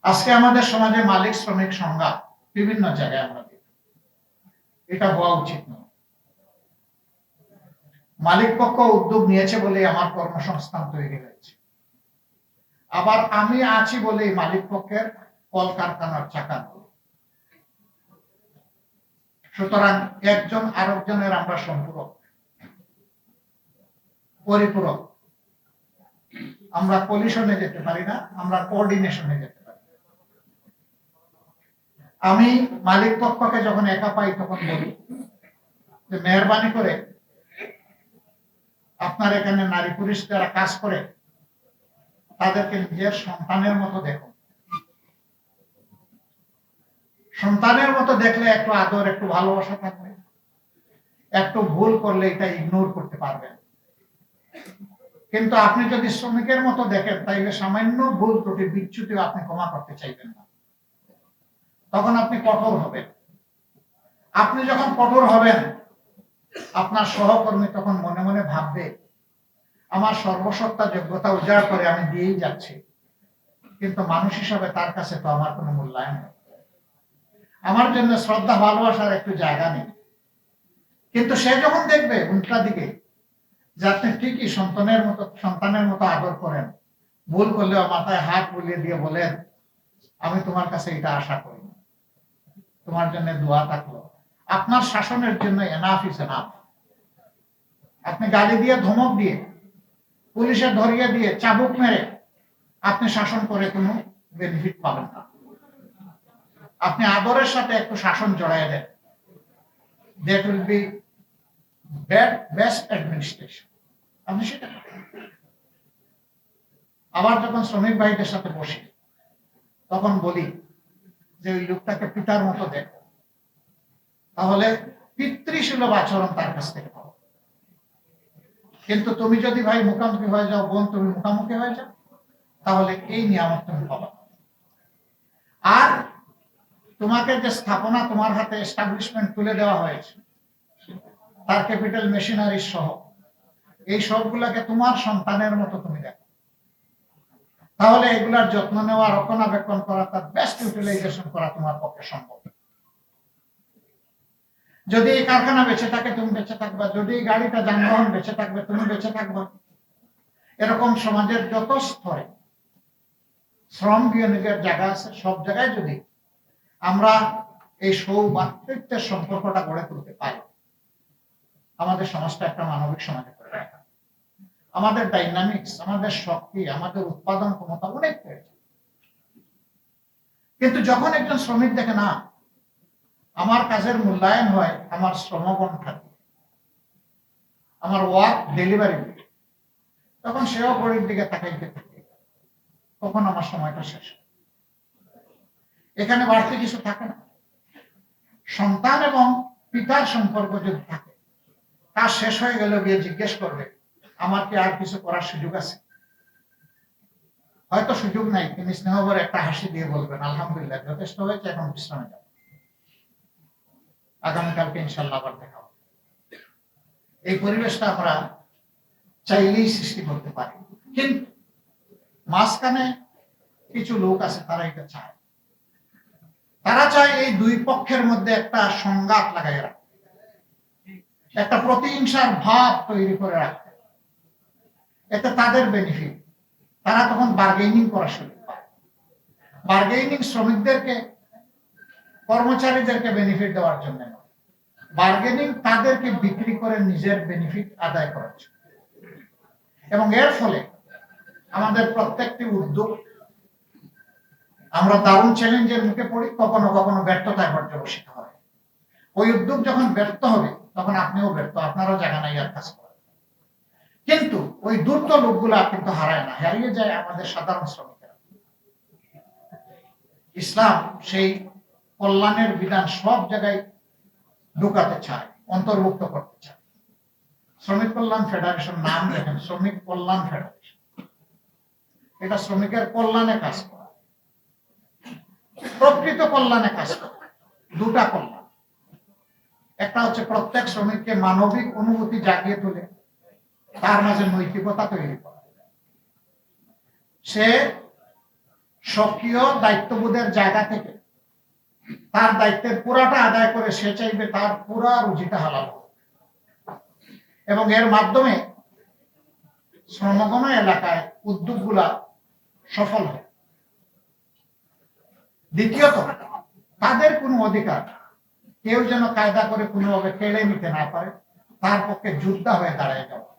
আজকে আমাদের সমাজে মালিক শ্রমিক সংজ্ঞা বিভিন্ন জায়গায় আমরা দেখি। এটা হওয়া উচিত নয়। মালিক পক্ষ উদ্যোগ নিয়েছে বলে আমার কর্মসংস্থান তৈরি হয়েছে, আবার আমি আছি বলেই মালিক পক্ষের কলকারখানার চাকা। সুতরাং একজন আরেকজনের আমরা সম্পূরক, পরিপূরক। আমরা কলিশনে যেতে পারি না, আমরা কোঅর্ডিনেশনে যেতে পারি। আমি মালিক পক্ষকে যখন একা পাই তখন বলি যে মেহরবানি করে আপনার এখানে নারী পুরুষ যারা কাজ করে তাদেরকে নিজের সন্তানের মতো দেখুন। সন্তানের মতো দেখলে একটু আদর, একটু ভালোবাসা থাকবে। একটু ভুল করলে এটা ইগনোর করতে পারবেন। কিন্তু আপনি যদি শ্রমিকের মতো দেখেন তাইলে সামান্য ভুল ত্রুটি বিচ্যুতিও আপনি ক্ষমা করতে চাইবেন না। তখন আপনি কঠোর হবেন। আপনি যখন কঠোর হবেন, আপনার সহকর্মী তখন মনে মনে ভাববে আমার সর্বসত্তা যোগ্যতা উজাড় করে আমি দিয়েই যাচ্ছি, কিন্তু মানুষ হিসাবে তার কাছে তো আমার কোনো মূল্যায়ন নেই, আমার জন্য শ্রদ্ধা ভালোবাসার একটু জায়গা নেই। কিন্তু সে যখন দেখবে উল্টা দিকে যে আপনি ঠিকই সন্তানের মতো আদর করেন, ভুল করলেও মাথায় হাত বুলিয়ে দিয়ে বলেন আমি তোমার কাছে এটা আশা করি, তোমার জন্য দোয়া থাকলো, আপনার শাসনের জন্য এনাফ ইজ এনাফ। আপনি গালি দিয়ে, ধমক দিয়ে, পুলিশে ধরিয়ে দিয়ে, চাবুক মেরে আপনি শাসন করে কোনো বেনিফিট পাবেন না। আপনি আদরের সাথে একটু শাসন জড়াই দেন, that will be best administration. আপনি সেটা আবার যখন শ্রমিক ভাইদের সাথে বসি তখন বলি যে ওই লোকটাকে পিতার মতো দেখো, তাহলে পিতৃসুলভ আচরণ তার কাছ থেকে পাবো। কিন্তু তুমি যদি ভাই মুখামুখি হয়ে যাও, বোন তুমি মুখামুখি হয়ে যাও, তাহলে এই নিয়ামত তুমি পাবা। আর তোমাকে যে স্থাপনা তোমার হাতে এস্টাবলিশমেন্ট তুলে দেওয়া হয়েছে, তার ক্যাপিটাল মেশিনারি সহ এই সবগুলাকে তোমার সন্তানের মতো তুমি দেখো, তাহলে এগুলার যত্ন নেওয়া, রক্ষণাবেক্ষণ করা, তার বেস্ট ইউটিলাইজেশন করা তোমার পক্ষে সম্ভব। যদি এই কারখানা বেঁচে থাকে তুমি বেঁচে থাকবা, যদি এই গাড়িটা যানবাহন বেঁচে থাকবে তুমি বেঁচে থাকবা। এরকম সমাজের যত স্তরে শ্রম বিনিয়োগের জায়গা আছে সব জায়গায় যদি আমরা এই সৌভাতৃত্বের সম্পর্কটা গড়ে তুলতে পারি, আমাদের সমাজটা একটা মানবিক সমাজে করে রাখা। আমাদের ডাইনামিক্স, আমাদের শক্তি, আমাদের উৎপাদন ক্ষমতা অনেক হয়েছে। কিন্তু যখন একজন শ্রমিক দেখে না আমার কাজের মূল্যায়ন হয় আমার শ্রমগণ থাকে, আমার ওয়ার্ক ডেলিভারি, তখন সেও ঘড়ির দিকে তাকাইতে থাকে, তখন আমার সময়টা শেষ। এখানে বাড়তি কিছু থাকে না। সন্তান এবং পিতার সম্পর্ক যদি থাকে, কাজ শেষ হয়ে গেল গিয়ে জিজ্ঞেস করবে আমার কি আর কিছু করার সুযোগ আছে? হয়তো সুযোগ নাই, তিনি স্নেহভরে একটা হাসি দিয়ে বলবেন আলহামদুলিল্লাহ যথেষ্ট হয়েছে, এখন বিশ্রামে যাও, আগামীকালকে ইনশাল্লাহ আবার দেখা হবে। এই পরিবেশটা আমরা চাইলেই সৃষ্টি করতে পারি, কিন্তু মাঝখানে কিছু লোক আছে তারা এটা চায়। তারা চায় এই দুই পক্ষের মধ্যে একটা সংঘাত লাগাই রাখতে, একটা প্রতিহিংসার ভাব তৈরি করে রাখতে। এতে তাদের বেনিফিট, তারা তখন বার্গেনিং করা শুরু করে। বার্গেনিং শ্রমিকদেরকে, কর্মচারীদেরকে বেনিফিট দেওয়ার জন্য নয়, বার্গেনিং তাদেরকে বিক্রি করে নিজের বেনিফিট আদায় করার জন্য। এবং এর ফলে আমাদের প্রত্যেকটি উদ্যোগ আমরা দারুণ চ্যালেঞ্জের মুখে পড়ি, কখনো কখনো ব্যর্থতায় পর্যবসিত হয়। ওই উদ্যোগ যখন ব্যর্থ হবে তখন আপনিও ব্যর্থ, আপনারও জায়গা নাই আর কাজ করার। কিন্তু ওই দুর্ত লোকগুলা কিন্তু হারায় না, হারিয়ে যায় আমাদের সাধারণ শ্রমিকেরা। ইসলাম সেই কল্যাণের বিধান সব জায়গায় ঢুকাতে চায়, অন্তর্ভুক্ত করতে চায়। শ্রমিক কল্যাণ ফেডারেশন নাম দেখেন, শ্রমিক কল্যাণ ফেডারেশন। এটা শ্রমিকের কল্যাণে কাজ করে, প্রকৃত কল্যাণে কাজ করে। দুটা কল্যাণ, একটা হচ্ছে প্রত্যেক শ্রমিককে মানবিক অনুভূতি জাগিয়ে তোলে, তার মাঝে নৈতিকতা তৈরি করে। সে সক্রিয় দায়িত্ববোধের জায়গা থেকে তার দায়িত্বের পুরাটা আদায় করে সে চাইবে তার পুরা রুজিটা হালাল হোক। এবং এর মাধ্যমে শ্রমগণ এলাকায় উদ্যোগগুলা সফল হয়। দ্বিতীয়ত, তাদের কোনো অধিকার কেউ যেন কায়দা করে কোনোভাবে কেড়ে নিতে না পারে, তার পক্ষে যোদ্ধা হয়ে দাঁড়ায় যাওয়া।